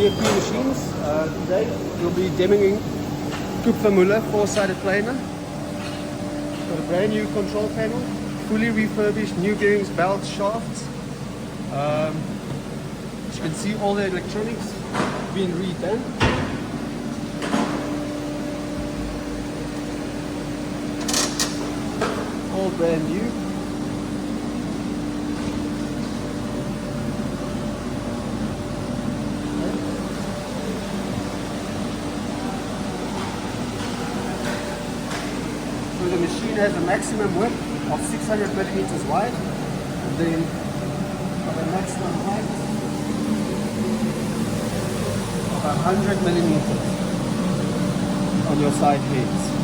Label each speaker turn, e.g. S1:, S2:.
S1: GFP Machines. Today we'll be demoing Kupfermuhle 4-sided planer. Got a brand new control panel, fully refurbished, new bearings, belts, shafts. As you can see, all the electronics being redone. All brand new. So the machine has a maximum width of 600 millimeters wide, and then of a maximum height of 100 millimeters on your side heads.